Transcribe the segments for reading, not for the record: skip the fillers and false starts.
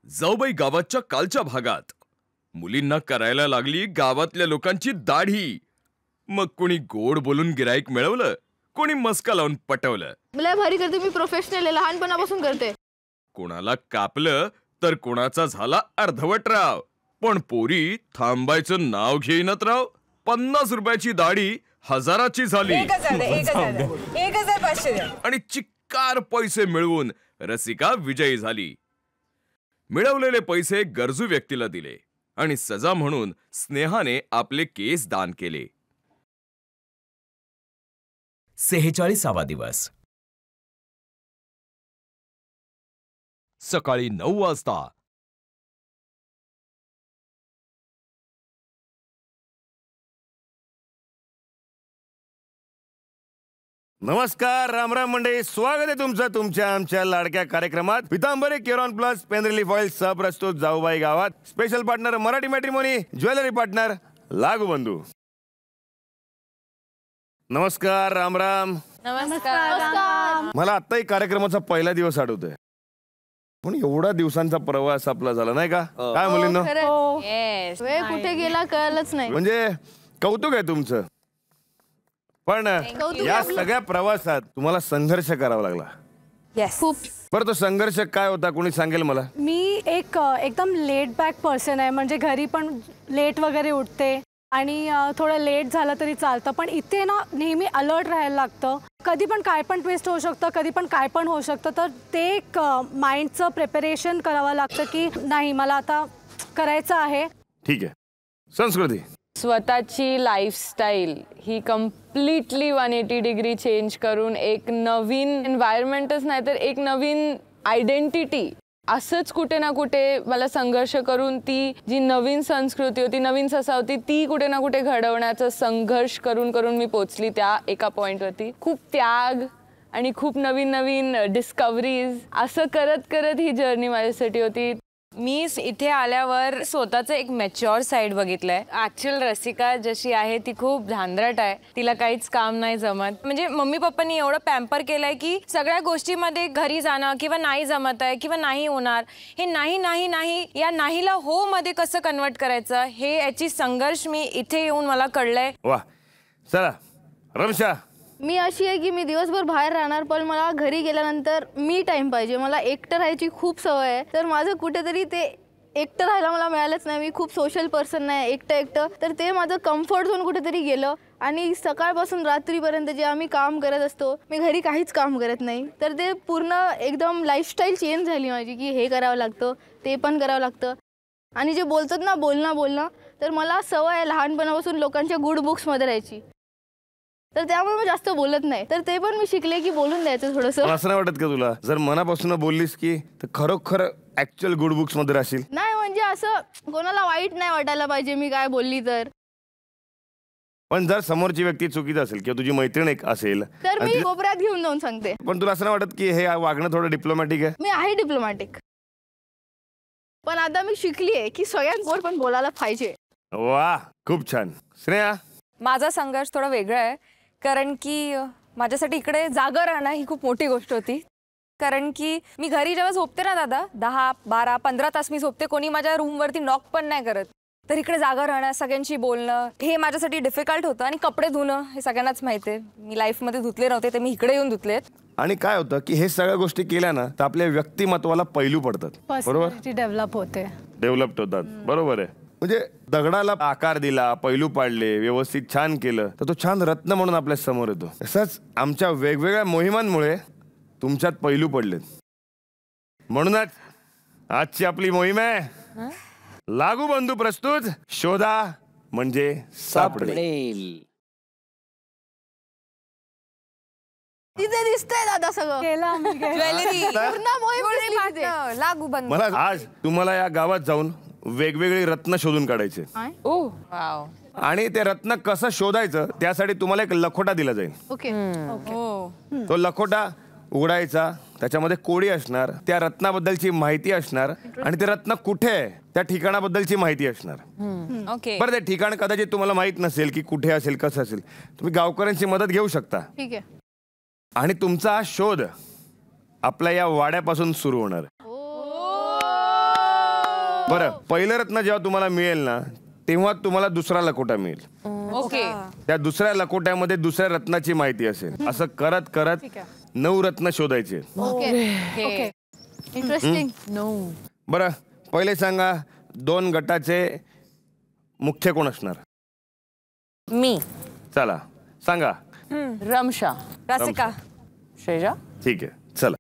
जाऊबाई गावाच्या कालच्या भागात मुलींना करायला लागली गावातल्या लोकांची दाढी. मग कोणी गोड बोलून गिराईक मिळवलं, कोणी मस्का लावून पटवलं. मला भारी करते, मी प्रोफेशनल आहे, लहानपणापासून करते. कोणाला कापलं तर कोणाचा झाला अर्धवट राव. पण पोरी थांबायचं नाव घेईनत राव. 50 रुपयाची दाढी 1000ची झाली. 1500 द्या. आणि चिक्कार पैसे मिळवून रसिका विजयी झाली. मिळवलेले पैसे गरजू व्यक्तीला दिले आणि सजा म्हणून स्नेहाने आपले केस दान केले. 46वा दिवस. सकाळी 9 वाजता. नमस्कार, राम राम मंडळी, स्वागत आहे तुमचं तुमच्या आमच्या लाडक्या कार्यक्रमात Pitambari Keron plus pain relief oil सहप्रस्तुत Jaubai Gavat. Special partner Marathi matrimony, jewellery partner Lagu Bandhu. नमस्कार, राम राम. नमस्कार. मला आत्ताही कार्यक्रमाचा पहिला दिवस आठवतोय, पण एवढा दिवसांचा प्रवास आपला झाला नाही का? काय मुलींनो, वेळ कुठे गेला कळलंच नाही. म्हणजे कौतुक आहे तुमचं, पण या सगळ्या प्रवासात तुम्हाला संघर्ष करावा लागला. खूप. बरं, तो संघर्ष काय होता, कोणी सांगेल मला? मी एकदम लेट बॅक पर्सन आहे, म्हणजे घरी पण लेट वगैरे उठते आणि थोडं लेट झालं तरी चालतं, पण इथे ना नेहमी अलर्ट राहायला लागतं. कधी पण काय पण ट्विस्ट होऊ शकतं, कधी पण काय पण होऊ शकतं. तर ते एक माइंडचं प्रिपरेशन करावं लागतं की नाही, मला आता करायचं आहे. ठीक आहे. संस्कृती, स्वतःची लाईफस्टाईल ही कम्प्लिटली 180 डिग्री चेंज करून एक नवीन एन्व्हायरमेंटच नाही तर एक नवीन आयडेंटिटी, असंच कुठे ना कुठे मला संघर्ष करून ती जी नवीन संस्कृती होती, नवीन ससा होती, ती कुठे ना कुठे घडवण्याचा संघर्ष करून करून मी पोचली त्या एका पॉईंटवरती. खूप त्याग आणि खूप नवीन नवीन डिस्कव्हरीज, असं करत करत ही जर्नी माझ्यासाठी होती. मी इथे आल्यावर स्वतःचं एक मॅच्युअर साईड बघितलंय. ऍक्च्युअल रसिका जशी आहे ती खूप धांदरट आहे, तिला काहीच काम नाही जमत. म्हणजे मम्मी पप्पांनी एवढं पॅम्पर केलंय की सगळ्या गोष्टीमध्ये घरी जाणं किंवा नाही जमत आहे किंवा नाही होणार, हे नाही नाही नाही या नाहीला हो मध्ये कसं कन्वर्ट करायचं, हे याची संघर्ष मी इथे येऊन मला कळलंय. वा, चला रमशा. मी अशी आहे की मी दिवसभर बाहेर राहणार, पण मला घरी गेल्यानंतर मी टाइम पाहिजे. मला एकटं राहायची खूप सवय आहे, तर माझं कुठेतरी ते एकटं राहायला मला मिळालंच नाही. मी खूप सोशल पर्सन नाही, एकटं तर ते माझं कम्फर्ट झोन कुठेतरी गेलं. आणि सकाळपासून रात्रीपर्यंत जे आम्ही काम करत असतो, मी घरी काहीच काम करत नाही, तर ते पूर्ण एकदम लाईफस्टाईल चेंज झाली माझी की हे करावं लागतं, ते पण करावं लागतं. आणि जे बोलतात ना बोलणं, तर मला सवय आहे लहानपणापासून लोकांच्या गुड बुक्समध्ये राहायची, तर त्यामुळे मी जास्त बोलत नाही. तर ते पण मी शिकले की बोलून द्यायचं थोडंसं. असं नाही वाटत का तुला, जर मनापासून बोललीस की तर खरोखर ऍक्च्युअल गुड बुक्स मध्ये राहशील? नाही, म्हणजे असं कोणाला वाईट नाही वाटायला पाहिजे मी काय बोलली तर. पण जर समोरची व्यक्ती चुकीची असेल किंवा तुझी मैत्रीण एक असेल तर मी कोपऱ्यात घेऊन जाऊन सांगते. पण तुला असं नाही वाटत की हे वागणं थोडं डिप्लोमॅटिक आहे? मी आहे डिप्लोमॅटिक, पण आता मी शिकली आहे की सगळ्यांसमोर पण बोलायला पाहिजे. वा, खूप छान. श्रेया, माझा संघर्ष थोडा वेगळा आहे, कारण की माझ्यासाठी इकडे जागा राहणं ही खूप मोठी गोष्ट होती. कारण की मी घरी जेव्हा झोपते ना दादा, 10, 12, 15 तास मी झोपते, कोणी माझ्या रूमवरती नॉक पण नाही करत. तर इकडे जागा राहणं, सगळ्यांशी बोलणं, हे माझ्यासाठी डिफिकल्ट होतं. आणि कपडे धुणं हे सगळ्यांनाच माहिती आहे, मी लाईफमध्ये धुतले नव्हते, ते मी इकडे येऊन धुतलेत. आणि काय होतं की हे सगळ्या गोष्टी केल्या ना तर आपल्या व्यक्तिमत्वाला पैलू पडतात, बरोबर? डेव्हलप होतात, बरोबर आहे. म्हणजे दगडाला आकार दिला, पैलू पाडले, व्यवस्थित छान केलं तर तो छान रत्न म्हणून आपल्या समोर येतो. तसंच आमच्या वेगवेगळ्या मोहिमांमुळे तुमच्यात पैलू पडलेत. म्हणूनच आजची आपली मोहीम आहे लागू बंधू प्रस्तुत शोधा म्हणजे सापडेल. तिथे दिसतंय दादा सगळं, ज्वेलरी लागू बंद. मला आज तुम्हाला या गावात जाऊन वेगवेगळी रत्न शोधून काढायचे. आणि ते रत्न कसं शोधायचं त्यासाठी तुम्हाला एक लखोटा दिला जाईल. ओके. तो लखोटा उघडायचा, त्याच्यामध्ये कोडी असणार, त्या रत्नाबद्दलची माहिती असणार आणि ते रत्न कुठे आहे त्या ठिकाणाबद्दलची माहिती असणार. बरं, ते ठिकाण कदाचित तुम्हाला माहित नसेल की कुठे असेल, कसं असेल, तुम्ही गावकऱ्यांची मदत घेऊ शकता. ठीक आहे. आणि तुमचा हा शोध आपल्या या वाड्यापासून सुरू होणार. बरं, पहिलं रत्न जेव्हा तुम्हाला मिळेल ना तेव्हा तुम्हाला दुसरा लकोटा मिळेल. ओके. त्या दुसऱ्या लकोट्यामध्ये दुसऱ्या रत्नाची माहिती असेल. असं करत करत 9 रत्न शोधायचे. ओके. इंटरेस्टिंग. बरं, पहिले सांगा 2 गटाचे मुख्य कोण असणार? मी. चला सांगा. रमशा. रसिका. श्रेजा. ठीक आहे, चला.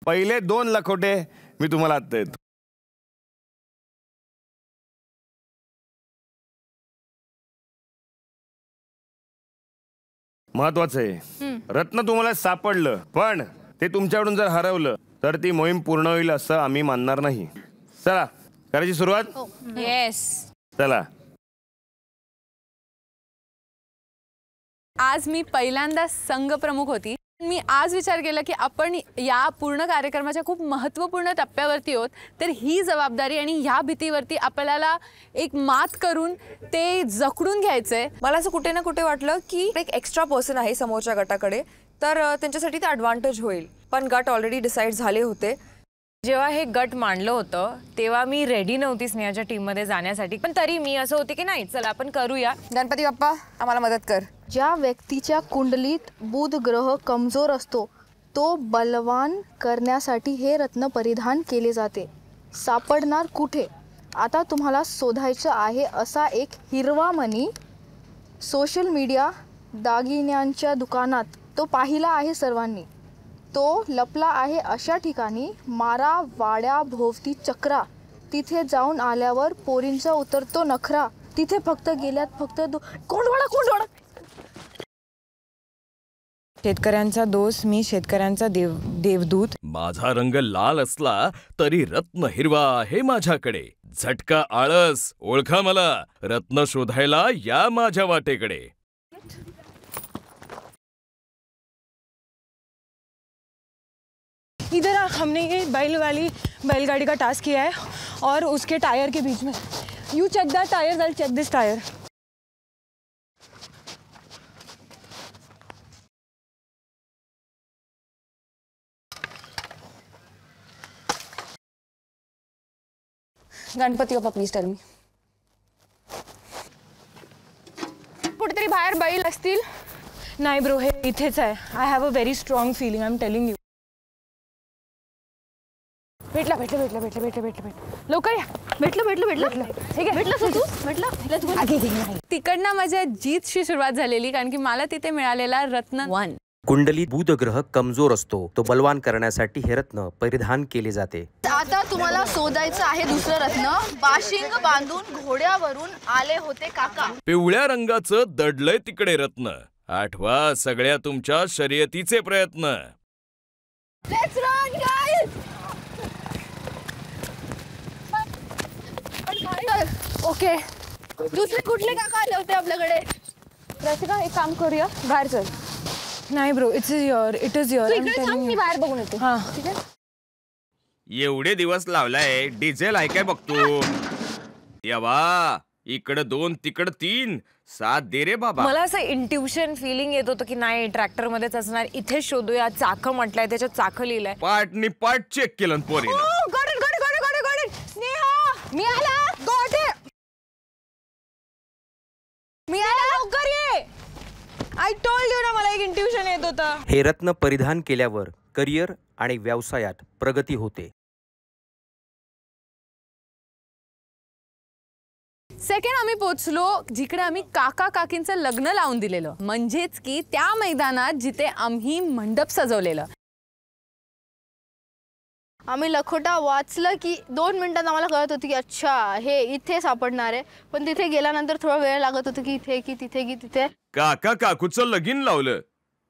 पहिले 2 लखोटे मी तुम्हाला आता देतो. महत्वाचं आहे, रत्न तुम्हाला सापडलं पण ते तुमच्याकडून जर हरवलं तर ती मोहीम पूर्ण होईल असं आम्ही मानणार नाही. चला करायची सुरुवात. येस. चला. आज मी पहिल्यांदा संघ प्रमुख होती. मी आज विचार केला की आपण या पूर्ण कार्यक्रमाच्या खूप महत्त्वपूर्ण टप्प्यावरती आहोत, तर ही जबाबदारी आणि ह्या भीतीवरती आपल्याला एक मात करून ते जखडून घ्यायचंय. मला असं कुठे ना कुठे वाटलं की एक एक्स्ट्रा पर्सन आहे समोरच्या गटाकडे, तर त्यांच्यासाठी ते ॲडव्हान्टेज होईल. पण गट ऑलरेडी डिसाईड झाले होते. जेव्हा हे गट मांडलं होतं तेव्हा मी रेडी नव्हती स्नेहाच्या टीममध्ये जाण्यासाठी, पण तरी मी असं होते की नाही चला आपण करूया. गणपती बाप्पा आम्हाला मदत कर. ज्या व्यक्तीच्या कुंडलीत बुध ग्रह कमजोर असतो तो बलवान करण्यासाठी हे रत्न परिधान केले जाते. सापडणार कुठे? आता तुम्हाला शोधायचं आहे असा एक हिरवा मणी. सोशल मीडिया, दागिन्यांच्या दुकानात तो पाहिला आहे सर्वांनी. तो लपला आहे अशा ठिकाणी. मारा वाड्या भोवती चक्रा. तिथे जाऊन आल्यावर पोरींचा उतरतो नखरा. तिथे फक्त गेल्यात फक्त कोंडवाडा कोंडवाडा. शेतकऱ्यांचा दोस्त मी, शेतकऱ्यांचा देवदूत. माझा रंग लाल असला तरी रत्न हिरवा आहे माझ्याकडे. झटका आळस ओळखा मला, रत्न शोधायला या माझ्या वाटेकडे. इधर हमने ये बैलगाड़ी का टास्क किया है और उसके टायर के बीच में you check that tyre, I check this tyre. Ganpati Bappa please tell me. कुठेतरी बाहेर बैल असतील. नाही ब्रो, हे इथेच आहे. I have a very strong feeling, I am telling you. भेटला लवकर या. भेटलं. ठीक आहे, भेटलं. तिकडनं माझ्या जीतशी सुरुवात झालेली, कारण की मला तिथे मिळालेला रत्न 1. कुंडलीत बुध ग्रह कमजोर असतो, तो बलवान करण्यासाठी हे रत्न परिधान केले जाते. आता तुम्हाला शोधायचं आहे दुसरं रत्न. बाशिंग बांधून घोड्यावरून आले होते काका. पिवळ्या रंगाचं दडलंय तिकडे रत्न. आठवा सगळ्या तुमच्या शर्यतीचे प्रयत्न. Let's run, guys! ओके, दुसरे कुठले काका आले होते आपल्याकडे? रसिका, एक काम करूया, बाहेर चल. नाही ब्रो, इट इज युअर. मी बाहेर बघून येते. हां, ठीक आहे. एवढे दिवस लावलाय, डिझेल आहे काय बघतो. यावा, इकडं 2 तिकडं 3, 7 दे रे बाबा. मला असं इंट्युशन फिलिंग येत होतं की नाही ट्रॅक्टर मध्येच असणार. इथे शोधूया. चाकं म्हटलंय, त्याच्यात चाकं लिहिलंय. पार्टनी पार्ट चेक केलं पोरीनं. लवकर ये. आय टोल्ड यू ना, मला एक इंट्युशन येत होतं. हे रत्न परिधान केल्यावर करिअर आणि व्यवसायात प्रगती होते. सेकंड आम्ही पोचलो जिकडे आम्ही काका काकींचं लग्न लावून दिलेलं, म्हणजेच की त्या मैदानात जिथे आम्ही मंडप सजवलेलं. आम्ही लखोटा वाचलं की 2 मिनिटात आम्हाला कळत होती की अच्छा हे इथे सापडणार आहे. पण तिथे गेल्यानंतर थोडा वेळ लागत होता की इथे की तिथे की तिथे. काका काकूचं लगीन लावलं,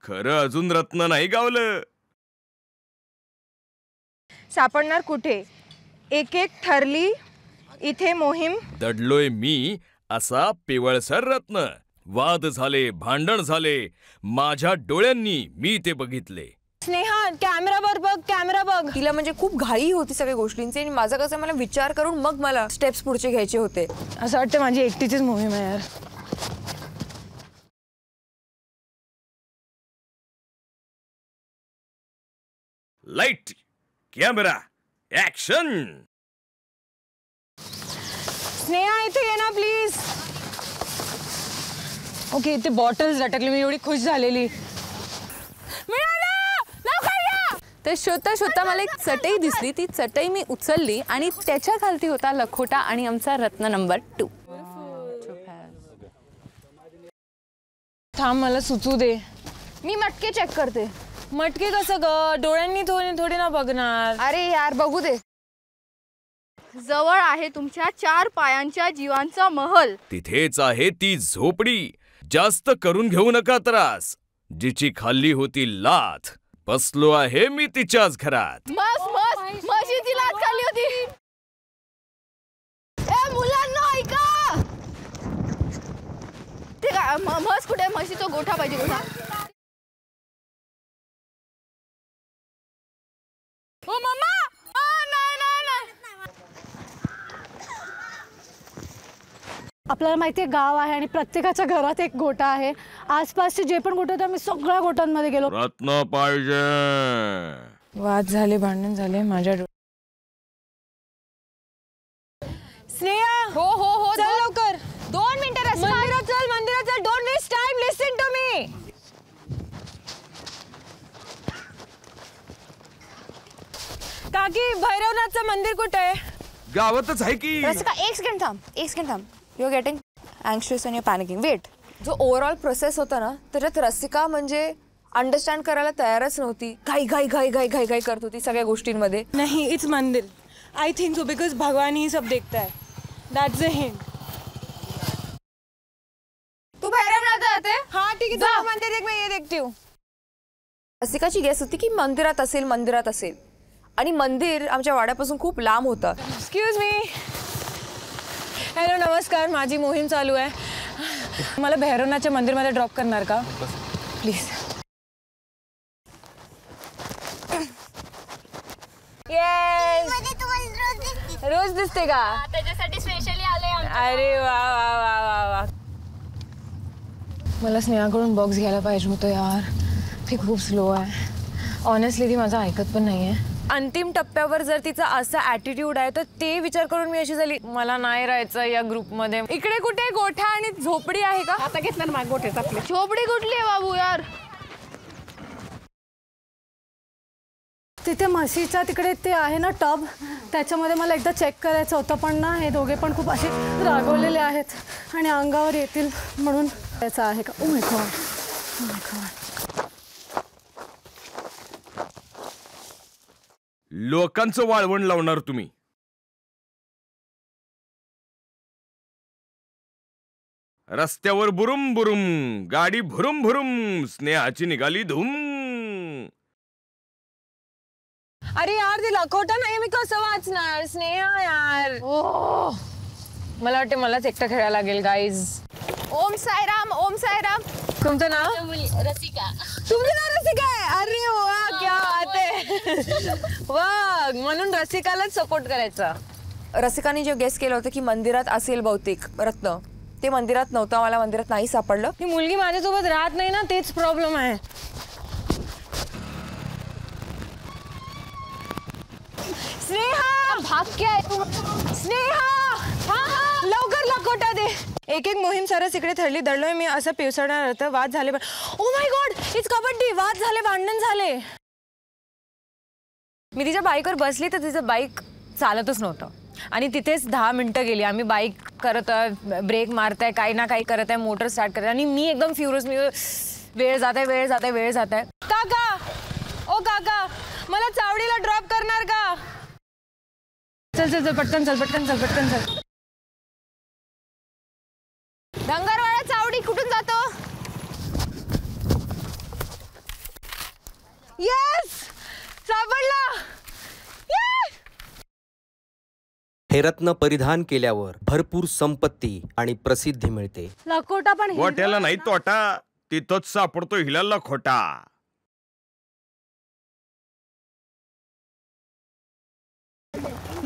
खरं अजून रत्न नाही गावलं. सापडणार कुठे? एक ठरली इथे मोहीम. दडलोय मी असा पिवळसर रत्न. वाद झाले, भांडण झाले, माझ्या डोळ्यांनी मी ते बघितले. स्नेहा, कॅमेरावर बघ, कॅमेरा बघ. तिला म्हणजे खूप घाई होती सगळ्या गोष्टींची, आणि माझं कसं मला विचार करून मग मला स्टेप्स पुढचे घ्यायचे होते. असं वाटतं माझी एकटीचीच मोहीम आहे यार. Light, camera, action. स्नेहा इथे ये ना प्लीज. ओके ते बॉटल्स लटकले, मी एवढी खुश झालेली. तर शोधता शोधता मला एक चटई दिसली. ती चटई मी उचलली आणि त्याच्या खालती होता लखोटा आणि आमचा रत्न नंबर 2. थांब मला सुचू दे. मी मटके चेक करते. मटके कसं ग, डोळ्यांनी थोडी ना बघणार. अरे यार बघू दे. जवळ आहे तुमच्या 4 पायांच्या जीवांचा महल. तिथेच आहे ती झोपडी. जास्त करून घेऊ नका त्रास. जिची खाल्ली होती लाथ, बसलो आहे मी तिच्याच घरात. म्हशीची लाथ खाल्ली होती. ए मुलांना ऐका. ते काय म्हस कुठे? म्हशीचा गोठा पाहिजे. गोठा. ओ मम्मा, आपल्याला माहिती आहे गाव आहे आणि प्रत्येकाच्या घरात एक गोठा आहे. आसपासचे जे पण गोठे होते आम्ही सगळ्या गोठ्यांमध्ये गेलो. रत्न पाहिजे. वाद झाले, भांडण झाले माझ्या. स्नेहा, हो हो हो, चल लवकर. 2 मिनिटं. मंदिरात चल. Don't waste time. Listen to me. काकी, भैरवनाथचं मंदिर कुठे आहे? गावातच आहे की. रसिका, एक सेकंड थांब. You are getting anxious and you panicking. Wait. जो ओव्हरऑल प्रोसेस होता ना, त्याच्यात रसिका म्हणजे अंडरस्टँड करायला तयारच नव्हती. घाई करत होती सगळ्या गोष्टींमध्ये. नहीं, इट्स मंदिर. आई थिंक सो, बिकॉज भगवान ही सब देखता है. That's a hint. तू भैरवनाथ जाते? हाँ ठीक है, जा मंदिर देख, मैं ये देखती हूँ. रसिकाची गेस होती की मंदिरात असेल आणि मंदिर आमच्या वाड्यापासून खूप लांब होतं. Excuse me. हॅलो, नमस्कार. माझी मोहीम चालू आहे. मला भैरवनाथच्या मंदिरमध्ये ड्रॉप करणार का प्लीज? रोज दिसते का? त्याच्यासाठी स्पेशली आले. अरे वा वा वा वा वा. मला स्नेहाकडून बॉक्स घ्यायला पाहिजे होतं यार. ती खूप स्लो आहे. ऑनेस्टली ती माझं ऐकत पण नाही आहे. अंतिम टप्प्यावर जर तिचा असा ॲटिट्यूड आहे तर ते विचार करून मी अशी झाली, मला नाही राहायचं या ग्रुपमध्ये. इकडे कुठे गोठा आणि झोपडी आहे का? आता घेतलं ना गोठ्यात आपले. झोपडी कुठली आहे बाबू यार? तिथे म्हशीच्या तिकडे ते आहे ना टब, त्याच्यामध्ये मला एकदा चेक करायचं होतं. पण ना हे दोघे पण खूप असे रागवलेले आहेत आणि अंगावर येतील म्हणून. त्याचं आहे का? Oh my God. लोकांचं वाळवण लावणार तुम्ही. रस्त्यावर बुरुम बुरुम, गाडी भुरुम भुरुम, स्नेहाची निघाली धूम. अरे यार, ते लखोटा नाही, मी कसं वाचणार? स्नेहा यार. मला वाटते मलाच एकटं खेळायला लागेल गाईज. ओम साईराम. ओम साईराम. तुमचं नाव? रसिका. तुमचं नाव रसिका आहे? अरे वा, क्या बात आहे. वा, म्हणून रसिकालाच सपोर्ट करायचा. रसिकाने जे गेस केलं होतं की मंदिरात असेल बहुतेक रत्न, ते मंदिरात नव्हतं. मला मंदिरात नाही सापडलं. ही मुलगी माझ्यासोबत राहत नाही ना, तेच प्रॉब्लेम आहे. स्नेहा, भाग्य आहे. स्नेहा, लवकर लखोटा दे. एक मोहीम सरस इकडे थरली दडलोय मी असं पिवसळणार होतं. वाद झाले. Oh my God, it's kabaddi. वाद झाले, भांडण झाले. मी तिच्या बाईकवर बसली तर तिचं बाईक चालतच नव्हतं आणि तिथेच 10 मिनिटं गेली. आम्ही बाईक करत ब्रेक मारताय, काही ना काही करत आहे, मोटर स्टार्ट करत आहे आणि मी एकदम फ्युरियस. मी वेळ जात आहे. काका, ओ काका, मला चावडीला ड्रॉप करणार का? चल पटकन चल. धंगारवाडा चावडी कुठून जातो? येस, सापडला. हे रत्न परिधान केल्यावर भरपूर संपत्ती आणि प्रसिद्धी मिळते. लखोटा पण गोट्याला नाही तोटा, तिथंच सापडतो हिला लखोटा.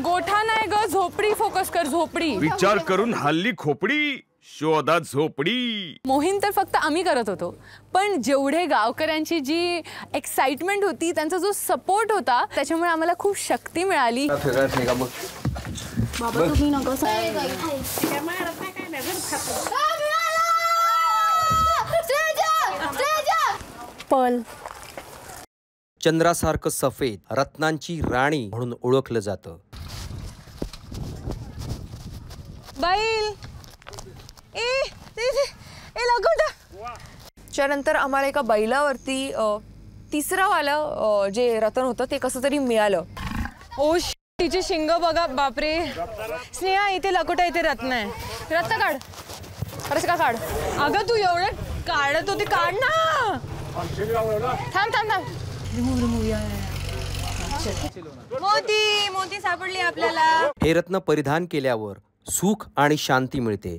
गोठा नाही ग, झोपडी. फोकस कर. झोपडी. विचार करून हल्ली खोपडी, शोधा झोपडी. मोहीम तर फक्त आम्ही करत होतो, पण जेवढे गावकऱ्यांची जी एक्साइटमेंट होती, त्यांचा जो सपोर्ट होता, त्याच्यामुळे आम्हाला खूप शक्ती मिळाली. बाबा तुम्ही नको पर्ल चंद्रासारखं सफेद, रत्नांची राणी म्हणून ओळखलं जातं. बैल त्यानंतर आम्हाला एका बैलावरती तिसरं वालं जे रतन होतं ते कसं तरी मिळालं. ओ तिची शिंग बघा, बापरे. स्नेहा इथे लकोटा, इथे रत्न आहे. रत्न काढ, रसिका काढ. अगं तू एवढं काढत होती, काढ ना. थांब थांब थांब. मोती मोती सापडली आपल्याला. हे रत्न परिधान केल्यावर सुख आणि शांती मिळते